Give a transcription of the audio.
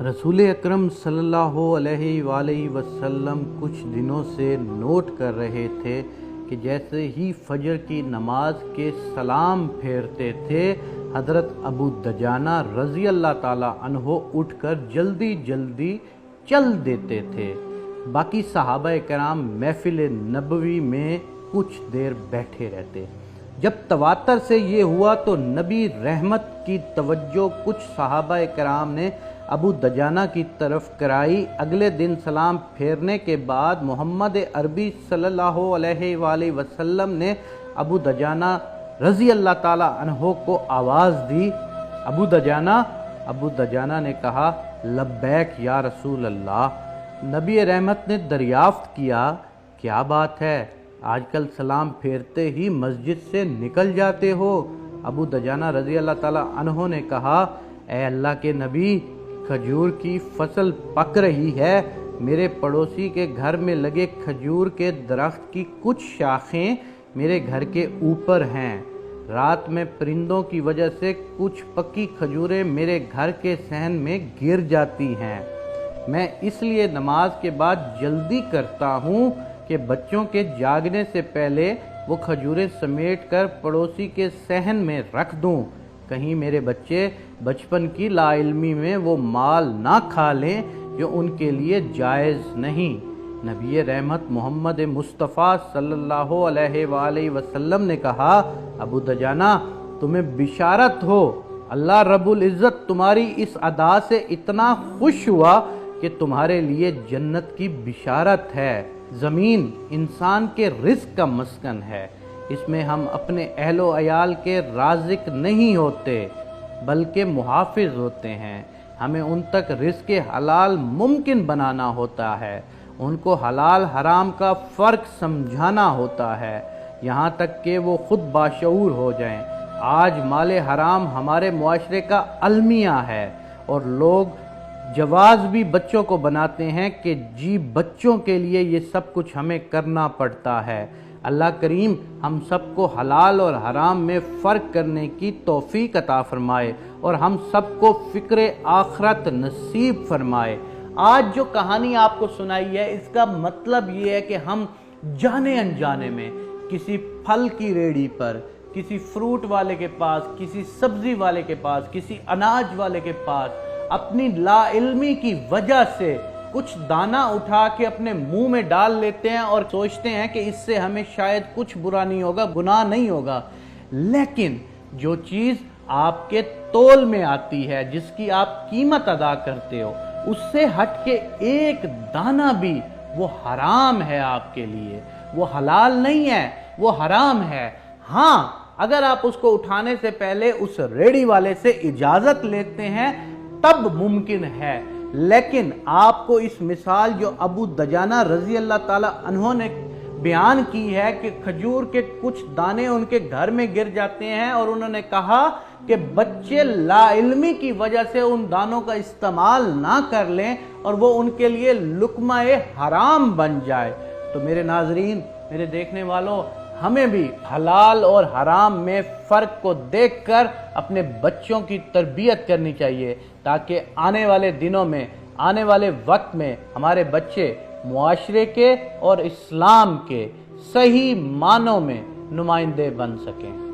रसूल अकरम सल्लल्लाहु अलैहि वसल्लम कुछ दिनों से नोट कर रहे थे कि जैसे ही फजर की नमाज के सलाम फेरते थे, हज़रत अबू दजाना रज़ी अल्लाह ताला अन्हो उठकर जल्दी जल्दी चल देते थे। बाकी सहाबा कराम महफिल नबवी में कुछ देर बैठे रहते। जब तवातर से ये हुआ तो नबी रहमत की तवज्जो कुछ सहाबा कराम ने अबू दजाना की तरफ कराई। अगले दिन सलाम फेरने के बाद मोहम्मद अरबी सल्लल्लाहु अलैहि वसल्लम ने अबू दजाना रज़ी अल्लाह ताला अन्हो को आवाज़ दी, अबू दजाना ने कहा, लब्बैक या रसूल अल्लाह। नबी रहमत ने दरियाफ्त किया, क्या बात है, आजकल सलाम फेरते ही मस्जिद से निकल जाते हो। अबू दजाना रज़ी अल्लाह ताला अन्हो ने कहा, ए अल्लाह के नबी, खजूर की फसल पक रही है। मेरे पड़ोसी के घर में लगे खजूर के दरख्त की कुछ शाखें मेरे घर के ऊपर हैं। रात में परिंदों की वजह से कुछ पकी खजूरें मेरे घर के सहन में गिर जाती हैं। मैं इसलिए नमाज के बाद जल्दी करता हूँ कि बच्चों के जागने से पहले वो खजूरें समेट कर पड़ोसी के सहन में रख दूँ, कहीं मेरे बच्चे बचपन की लाइल्मी में वो माल ना खा लें जो उनके लिए जायज़ नहीं। नबी रहमत मोहम्मद मुस्तफ़ा सल्लल्लाहु अलैहि वसल्लम ने कहा, अबू दजाना, तुम्हें बिशारत हो, अल्लाह रब्बुल इज़्ज़त तुम्हारी इस अदा से इतना खुश हुआ कि तुम्हारे लिए जन्नत की बिशारत है। ज़मीन इंसान के रिज़्क़ का मस्कन है, इसमें हम अपने अहलो अयाल के राज़िक नहीं होते बल्कि मुहाफ़िज़ होते हैं। हमें उन तक रिज़्क़ हलाल मुमकिन बनाना होता है, उनको हलाल हराम का फ़र्क समझाना होता है, यहाँ तक कि वो ख़ुद बाशऊर हो जाएं। आज माले हराम हमारे मुआशरे का अलमिया है और लोग जवाज़ भी बच्चों को बनाते हैं कि जी बच्चों के लिए ये सब कुछ हमें करना पड़ता है। अल्लाह करीम हम सबको हलाल और हराम में फ़र्क करने की तौफ़ीक़ अता फ़रमाए और हम सबको फ़िक्र आखरत नसीब फ़रमाए। आज जो कहानी आपको सुनाई है, इसका मतलब ये है कि हम जाने अनजाने में किसी फल की रेड़ी पर, किसी फ्रूट वाले के पास, किसी सब्ज़ी वाले के पास, किसी अनाज वाले के पास अपनी लाइल्मी की वजह से कुछ दाना उठा के अपने मुंह में डाल लेते हैं और सोचते हैं कि इससे हमें शायद कुछ बुरा नहीं होगा, गुनाह नहीं होगा। लेकिन जो चीज़ आपके तोल में आती है, जिसकी आप कीमत अदा करते हो, उससे हट के एक दाना भी वो हराम है आपके लिए, वो हलाल नहीं है, वो हराम है। हाँ, अगर आप उसको उठाने से पहले उस रेड़ी वाले से इजाज़त लेते हैं तब मुमकिन है। लेकिन आपको इस मिसाल जो अबू दजाना रज़ी अल्लाह ताला अन्हों ने बयान की है कि खजूर के कुछ दाने उनके घर में गिर जाते हैं और उन्होंने कहा कि बच्चे लाइल्मी की वजह से उन दानों का इस्तेमाल ना कर लें और वो उनके लिए लुक्मा-ए हराम बन जाए, तो मेरे नाजरीन, मेरे देखने वालों, हमें भी हलाल और हराम में फ़र्क को देखकर अपने बच्चों की तरबियत करनी चाहिए, ताकि आने वाले दिनों में, आने वाले वक्त में हमारे बच्चे मुआशरे के और इस्लाम के सही मानों में नुमाइंदे बन सकें।